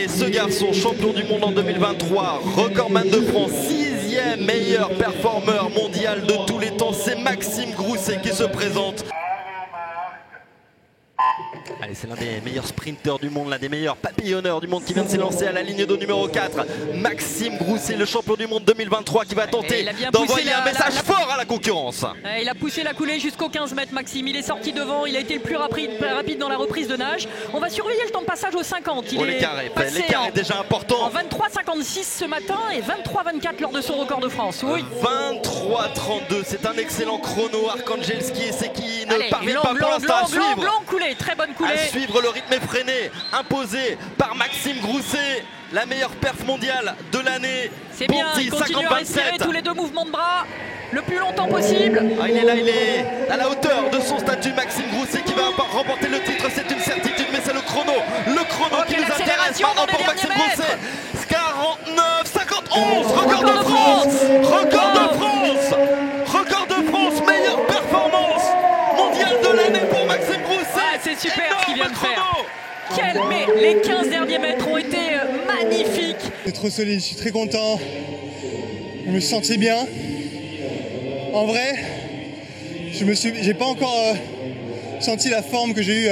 Et ce garçon, champion du monde en 2023, recordman de France, 6e meilleur performeur mondial de tous les temps, c'est Maxime Grousset qui se présente. Allez, c'est l'un des meilleurs sprinteurs du monde, l'un des meilleurs papillonneurs du monde qui vient de s'élancer à la ligne d'eau numéro 4. Maxime Grousset, le champion du monde 2023 qui va tenter d'envoyer un message fort à la concurrence. Il a poussé la coulée jusqu'aux 15 mètres, Maxime. Il est sorti devant, il a été le plus rapide dans la reprise de nage. On va surveiller le temps de passage aux 50. L'écart est déjà important. En 23,56 ce matin et 23,24 lors de son record de France. Oui. 23,32, c'est un excellent chrono. Arkangelski et Seki ne parviennent pas pour l'instant à suivre. Longue coulée, très bonne coulée. À suivre le rythme effréné imposé par Maxime Grousset, la meilleure perf mondiale de l'année. C'est bien, il continue à respirer tous les deux mouvements de bras le plus longtemps possible. Il est là, il est à la hauteur de son statut. Maxime Grousset qui va remporter le titre, c'est une certitude, mais c'est le chrono qui nous intéresse maintenant pour Maxime Grousset. 49, 51, record de France, record de France, meilleure performance mondiale de l'année pour Maxime Grousset. C'est super ce qu'il vient de faire. Mais les 15 derniers mètres ont été magnifiques. C'est trop solide, je suis très content. Je me sentais bien. En vrai, j'ai pas encore senti la forme que j'ai eue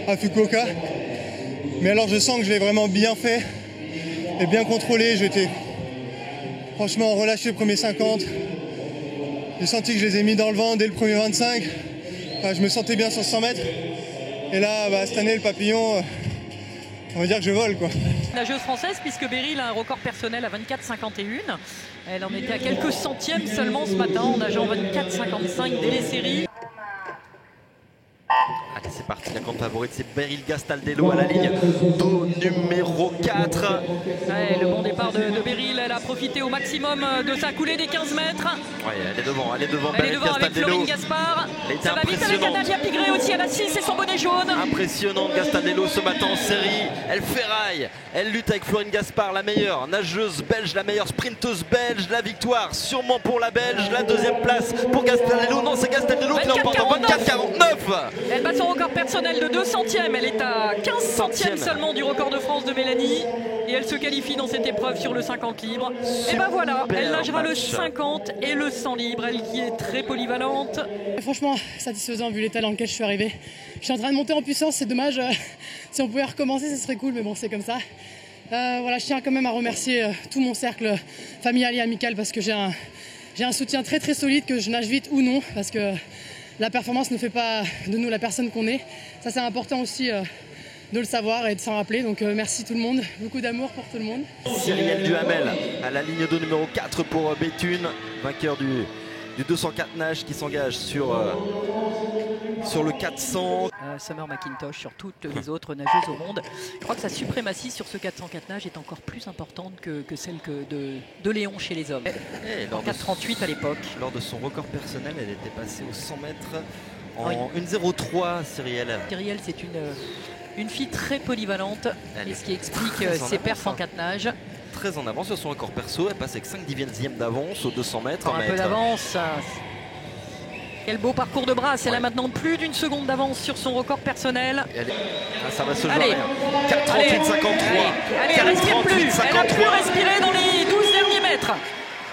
à Fukuoka. Mais alors je sens que je l'ai vraiment bien fait et bien contrôlé. J'étais franchement relâché le premier 50. J'ai senti que je les ai mis dans le vent dès le premier 25. Enfin, je me sentais bien sur 100 mètres. Et là, cette année, le papillon, on va dire que je vole, quoi. Nageuse française, puisque Beryl a un record personnel à 24,51. Elle en était à quelques centièmes seulement ce matin en nageant 24,55 dès les séries. Allez, c'est parti, la grande favorite, c'est Beryl Gastaldello à la ligne d'eau numéro 4. Ouais, le bon départ de Beryl, elle a profité au maximum de sa coulée des 15 mètres. Ouais, elle est devant Beryl avec Florine Gaspard. Ça va vite avec Anadia Pigré aussi à la 6 et son bonnet jaune. Impressionnante Gastaldello ce matin en série. Elle ferraille, elle lutte avec Florine Gaspard, la meilleure nageuse belge, la meilleure sprinteuse belge. La victoire sûrement pour la belge, la deuxième place pour Gastaldello. Non, c'est Gastaldello qui l'emporte en 24,49. Elle bat son record personnel de 2 centièmes. Elle est à 15 centièmes seulement du record de France de Mélanie. Et elle se qualifie dans cette épreuve sur le 50 libre. Et ben voilà, elle nagera le 50 et le 100 libre. Elle qui est très polyvalente. Franchement, satisfaisant vu l'état dans lequel je suis arrivée. Je suis en train de monter en puissance, c'est dommage. Si on pouvait recommencer, ce serait cool, mais bon, c'est comme ça. Voilà, je tiens quand même à remercier tout mon cercle familial et amical parce que j'ai un soutien très très solide, que je nage vite ou non, parce que la performance ne fait pas de nous la personne qu'on est. Ça, c'est important aussi de le savoir et de s'en rappeler. Donc merci tout le monde, beaucoup d'amour pour tout le monde. Cyrielle Duhamel à la ligne de numéro 4 pour Béthune, vainqueur du 204 nage qui s'engage sur le 400. Summer McIntosh sur toutes les autres nageuses au monde. Je crois que sa suprématie sur ce 404 nage est encore plus importante que celle de Léon chez les hommes. En 4,38 à l'époque. Lors de son record personnel, elle était passée aux 100 mètres en 1,03, Cyrielle. Cyrielle, c'est une fille très polyvalente, et ce qui explique ses perfs en 4 nages. Très en avance sur son record perso, elle passe avec 5 dixièmes d'avance aux 200 mètres. Un peu d'avance. Quel beau parcours de bras, elle a maintenant plus d'une seconde d'avance sur son record personnel. Ça va se jouer. 4,38, 53. Allez, elle respire plus. Elle a plus respiré dans les 12 derniers mètres.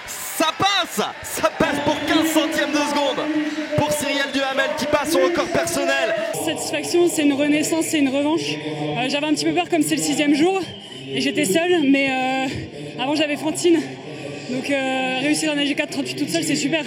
Ça passe pour 15 centièmes de seconde pour Cyrielle Duhamel qui passe son record personnel. Satisfaction, c'est une renaissance, c'est une revanche. J'avais un petit peu peur comme c'est le 6e jour et j'étais seule, mais avant j'avais Fantine. Donc réussir à nager 4,38 toute seule, c'est super.